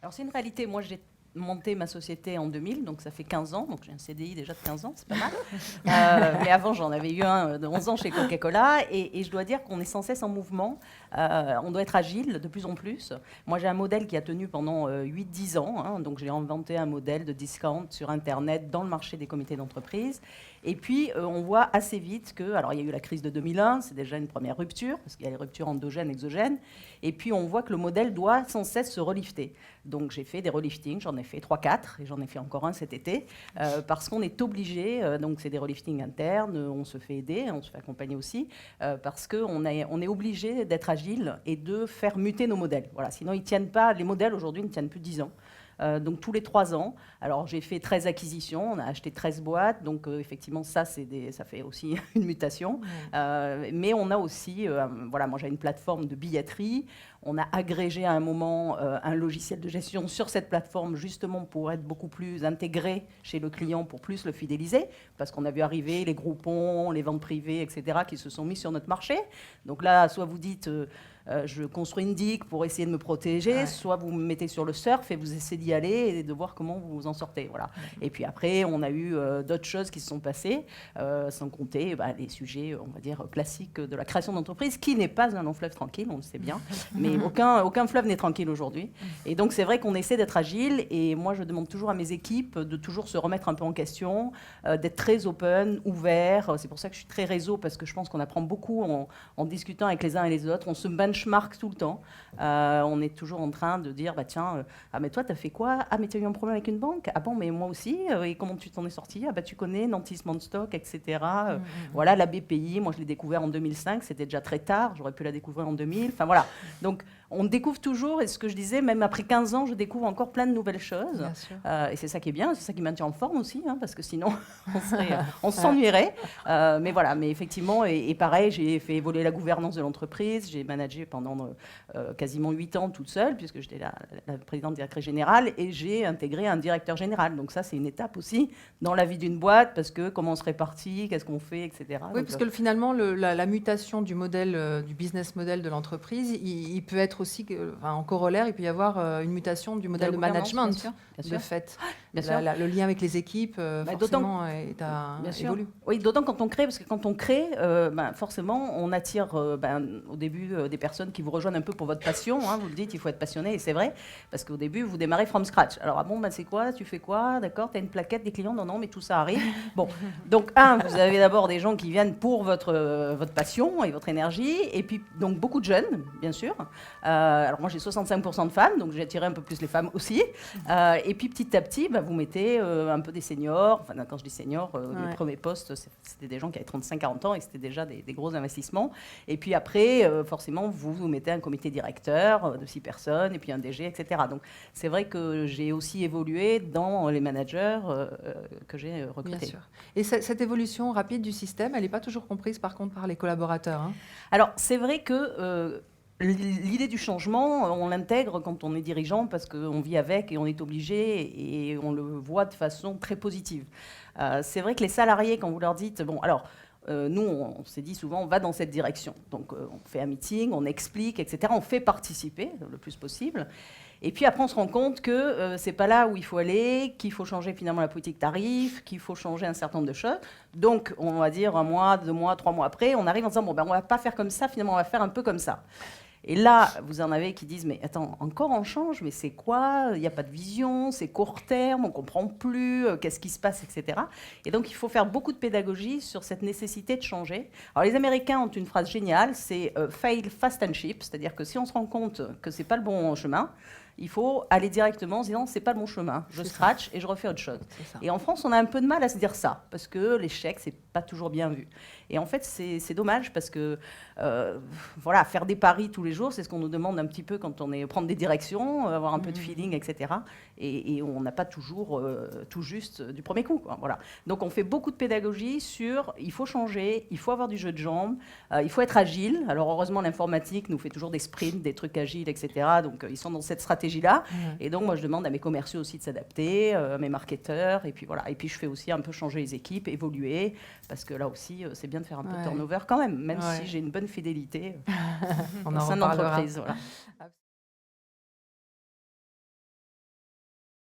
Alors c'est une réalité. Moi, j'ai monté ma société en 2000, donc ça fait 15 ans. Donc j'ai un CDI déjà de 15 ans, c'est pas mal. Mais avant, j'en avais eu un de 11 ans chez Coca-Cola. Et je dois dire qu'on est sans cesse en mouvement. On doit être agile de plus en plus. Moi, j'ai un modèle qui a tenu pendant 8-10 ans. Hein, donc j'ai inventé un modèle de discount sur Internet dans le marché des comités d'entreprise. Et puis, on voit assez vite que... Alors, il y a eu la crise de 2001, c'est déjà une première rupture, parce qu'il y a les ruptures endogènes, exogènes. Et puis, on voit que le modèle doit sans cesse se relifter. Donc, j'ai fait des reliftings, j'en ai fait 3-4, et j'en ai fait encore un cet été, parce qu'on est obligé, donc c'est des reliftings internes, on se fait aider, on se fait accompagner aussi, parce qu'on est obligé d'être agile et de faire muter nos modèles. Voilà, sinon, ils tiennent pas, les modèles aujourd'hui ne tiennent plus 10 ans. Donc tous les 3 ans. Alors j'ai fait 13 acquisitions, on a acheté 13 boîtes, donc effectivement ça fait aussi une mutation. Mais on a aussi, voilà, moi j'ai une plateforme de billetterie, on a agrégé à un moment un logiciel de gestion sur cette plateforme justement pour être beaucoup plus intégré chez le client, pour plus le fidéliser, parce qu'on a vu arriver les groupons, les ventes privées, etc., qui se sont mis sur notre marché. Donc là, soit vous dites... je construis une digue pour essayer de me protéger, soit vous me mettez sur le surf et vous essayez d'y aller et de voir comment vous vous en sortez. Voilà. Et puis après, on a eu d'autres choses qui se sont passées, sans compter les sujets, on va dire, classiques de la création d'entreprise, qui n'est pas un long fleuve tranquille, on le sait bien, mais aucun fleuve n'est tranquille aujourd'hui. Et donc, c'est vrai qu'on essaie d'être agile, et moi, je demande toujours à mes équipes de toujours se remettre un peu en question, d'être très open, ouvert. C'est pour ça que je suis très réseau, parce que je pense qu'on apprend beaucoup en discutant avec les uns et les autres. On se benchmark tout le temps. On est toujours en train de dire, tiens, ah mais toi, t'as fait quoi? Ah mais tu as eu un problème avec une banque? Ah bon, mais moi aussi. Et comment tu t'en es sorti? Ah bah tu connais Nantis Stock, etc. Voilà, la BPI, moi je l'ai découvert en 2005, c'était déjà très tard, j'aurais pu la découvrir en 2000. Enfin voilà. Donc on découvre toujours, et ce que je disais, même après 15 ans, je découvre encore plein de nouvelles choses. Et c'est ça qui est bien, c'est ça qui maintient en forme aussi, hein, parce que sinon on s'ennuierait. Mais voilà, mais effectivement, et pareil, j'ai fait évoluer la gouvernance de l'entreprise, j'ai managé pendant quasiment 8 ans toute seule, puisque j'étais la présidente directrice générale, et j'ai intégré un directeur général. Donc ça, c'est une étape aussi dans la vie d'une boîte, parce que comment on se répartit, qu'est-ce qu'on fait, etc. Oui, donc, parce que finalement, la mutation du modèle, du business model de l'entreprise, il peut être aussi, en corollaire, il peut y avoir une mutation du modèle de management, de fait. Le lien avec les équipes, forcément, évolue. Oui, d'autant quand on crée, parce que quand on crée, forcément, on attire au début des personnes qui vous rejoignent un peu pour votre passion. Hein, vous le dites, il faut être passionné, et c'est vrai, parce qu'au début, vous démarrez from scratch. Alors, c'est quoi? Tu fais quoi? D'accord, tu as une plaquette des clients? Non, mais tout ça arrive. Bon, donc, vous avez d'abord des gens qui viennent pour votre passion et votre énergie, et puis, donc, beaucoup de jeunes, bien sûr. Alors, moi, j'ai 65% de femmes, donc j'ai attiré un peu plus les femmes aussi. Et puis, petit à petit, vous mettez un peu des seniors. Enfin, quand je dis seniors, les premiers postes, c'était des gens qui avaient 35-40 ans, et c'était déjà des gros investissements. Et puis après, forcément, vous mettez un comité directeur de 6 personnes, et puis un DG, etc. Donc, c'est vrai que j'ai aussi évolué dans les managers que j'ai recrutés. Bien sûr. Et cette évolution rapide du système, elle n'est pas toujours comprise, par contre, par les collaborateurs, hein. Alors, c'est vrai que... l'idée du changement, on l'intègre quand on est dirigeant parce qu'on vit avec et on est obligé et on le voit de façon très positive. C'est vrai que les salariés, quand vous leur dites, nous, on s'est dit souvent, on va dans cette direction. Donc, on fait un meeting, on explique, etc. On fait participer le plus possible. Et puis après, on se rend compte que c'est pas là où il faut aller, qu'il faut changer finalement la politique tarif, qu'il faut changer un certain nombre de choses. Donc, on va dire 1 mois, 2 mois, 3 mois après, on arrive en disant, on va pas faire comme ça, finalement, on va faire un peu comme ça. Et là, vous en avez qui disent, mais attends, encore on change, mais c'est quoi? Il n'y a pas de vision, c'est court terme, on ne comprend plus, qu'est-ce qui se passe, etc. Et donc, il faut faire beaucoup de pédagogie sur cette nécessité de changer. Alors, les Américains ont une phrase géniale, c'est fail fast and cheap, c'est-à-dire que si on se rend compte que ce n'est pas le bon chemin, il faut aller directement en se disant, c'est pas le bon chemin, je scratch et je refais autre chose. Et en France, on a un peu de mal à se dire ça, parce que l'échec, c'est pas toujours bien vu. Et en fait, c'est dommage, parce que faire des paris tous les jours, c'est ce qu'on nous demande un petit peu quand on est prendre des directions, avoir un peu de feeling, etc. Et on n'a pas toujours tout juste du premier coup, quoi. Voilà. Donc on fait beaucoup de pédagogie sur il faut changer, il faut avoir du jeu de jambes, il faut être agile. Alors heureusement, l'informatique nous fait toujours des sprints, des trucs agiles, etc. Donc ils sont dans cette stratégie-là. Et donc moi, je demande à mes commerciaux aussi de s'adapter, à mes marketeurs, et puis voilà. Et puis je fais aussi un peu changer les équipes, évoluer, parce que là aussi, c'est bien de faire un peu de turnover quand même si j'ai une bonne fidélité On au en sein de reparlera. l'entreprise. Voilà.